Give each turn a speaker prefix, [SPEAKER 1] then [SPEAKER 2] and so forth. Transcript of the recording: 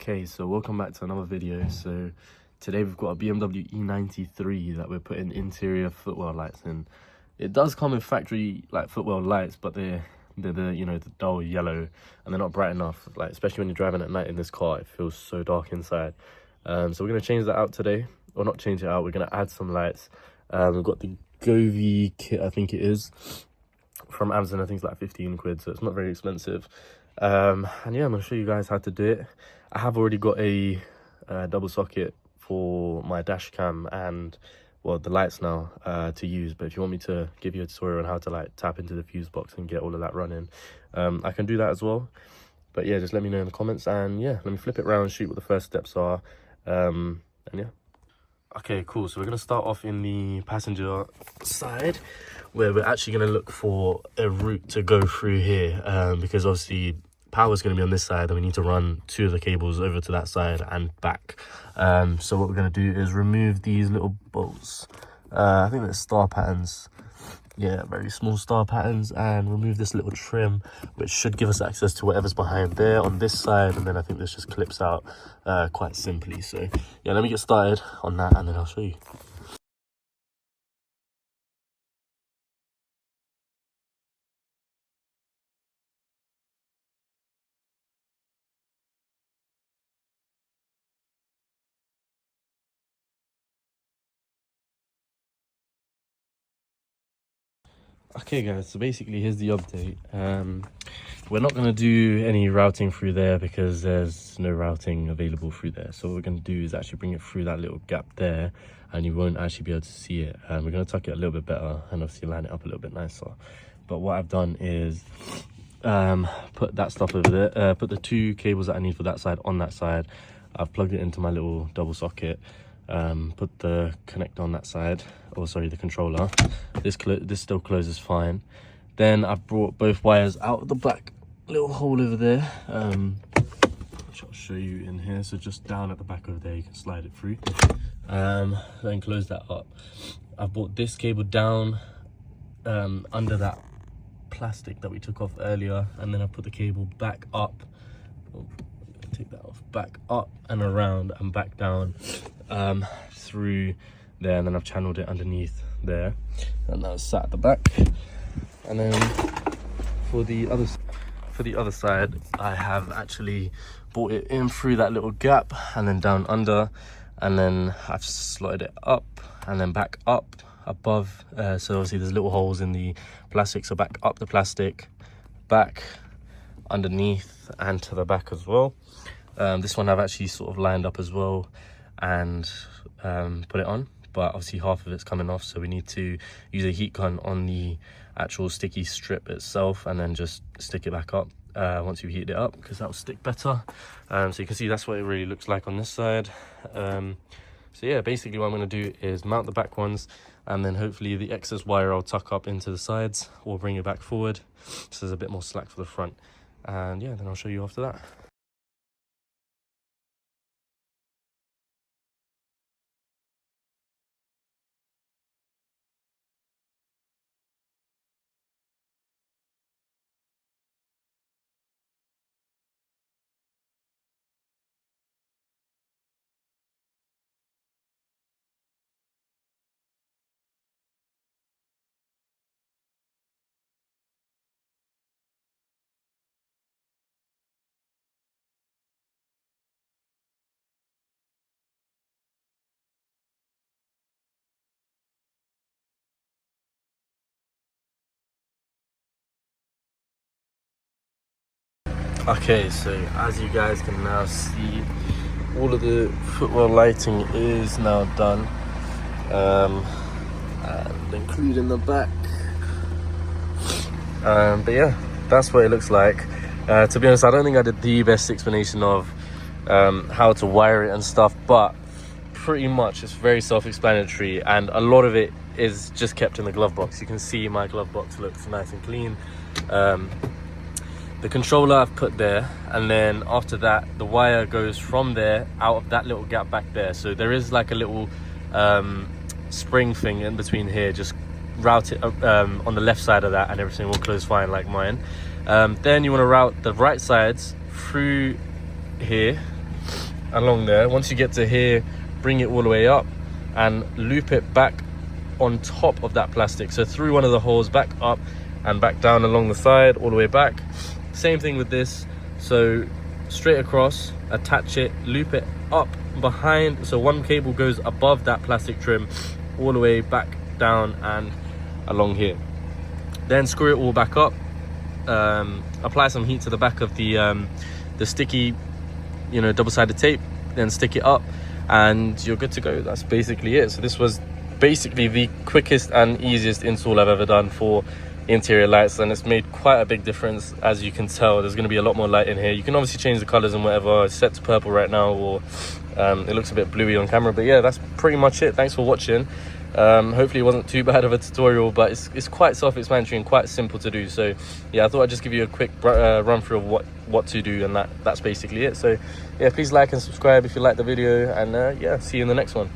[SPEAKER 1] Okay, so welcome back to another video. So today we've got a BMW E93 that we're putting interior footwell lights in. It does come with factory like footwell lights, but they're the the dull yellow, and they're not bright enough. Like especially when you're driving at night in this car, it feels so dark inside. So we're gonna change that out today, or not change it out. We're gonna add some lights. We've got the Govee kit, I think it is, from Amazon. I think it's like 15 quid, so it's not very expensive. And yeah, I'm gonna show you guys how to do it. I have already got a double socket for my dash cam and well the lights now to use, but if you want me to give you a tutorial on how to like tap into the fuse box and get all of that running, I can do that as well. But yeah, just let me know in the comments, and yeah, let me flip it around, shoot what the first steps are, and yeah. Okay, cool. So we're gonna start off in the passenger side, where we're actually gonna look for a route to go through here, because obviously power is going to be on this side, and we need to run two of the cables over to that side and back. So what we're going to do is remove these little bolts. I think they're star patterns. Yeah, very small star patterns, and remove this little trim, which should give us access to whatever's behind there on this side, and then I think this just clips out quite simply. So yeah, let me get started on that, and then I'll show you. Okay guys, so basically here's the update. We're not going to do any routing through there because there's no routing available through there. So what we're going to do is actually bring it through that little gap there, and you won't actually be able to see it. We're going to tuck it a little bit better and obviously line it up a little bit nicer. But what I've done is put that stuff over there, put the two cables that I need for that side on that side. I've plugged it into my little double socket. Put the connector on that side, or sorry, the controller. This still closes fine. Then I've brought both wires out of the back little hole over there, which I'll show you in here. So just down at the back over there, you can slide it through. Then close that up. I've brought this cable down under that plastic that we took off earlier, and then I put the cable back up. Take that off, back up and around and back down through there, and then I've channeled it underneath there, and that was sat at the back. And then for the other side, I have actually brought it in through that little gap and then down under, and then I've slotted it up and then back up above. So obviously there's little holes in the plastic, so back up the plastic, back underneath and to the back as well. This one I've actually sort of lined up as well and put it on, but obviously half of it's coming off, so we need to use a heat gun on the actual sticky strip itself and then just stick it back up once you heat it up, because that will stick better. So you can see that's what it really looks like on this side. So yeah, basically what I'm going to do is mount the back ones, and then hopefully the excess wire I'll tuck up into the sides or bring it back forward so there's a bit more slack for the front. And yeah, then I'll show you after that. Okay, so as you guys can now see, all of the footwell lighting is now done, and including the back. But yeah, that's what it looks like. To be honest, I don't think I did the best explanation of how to wire it and stuff, but pretty much it's very self-explanatory, and a lot of it is just kept in the glove box. You can see my glove box looks nice and clean. The controller I've put there, and then after that the wire goes from there out of that little gap back there. So there is like a little spring thing in between here. Just route it on the left side of that, and everything will close fine like mine. Then you want to route the right sides through here along there. Once you get to here, bring it all the way up and loop it back on top of that plastic, so through one of the holes, back up and back down along the side, all the way back. Same thing with this, so straight across, attach it, loop it up behind, so one cable goes above that plastic trim all the way back down and along here. Then screw it all back up, apply some heat to the back of the sticky, you know, double-sided tape, then stick it up and you're good to go. That's basically it. So this was basically the quickest and easiest install I've ever done for interior lights, and it's made quite a big difference. As you can tell, there's going to be a lot more light in here. You can obviously change the colors and whatever. It's set to purple right now, or it looks a bit bluey on camera, but yeah, that's pretty much it. Thanks for watching. Hopefully it wasn't too bad of a tutorial, but it's quite self-explanatory and quite simple to do. So yeah, I thought I'd just give you a quick run through of what to do, and that's basically it. So yeah, please like and subscribe if you like the video, and yeah, see you in the next one.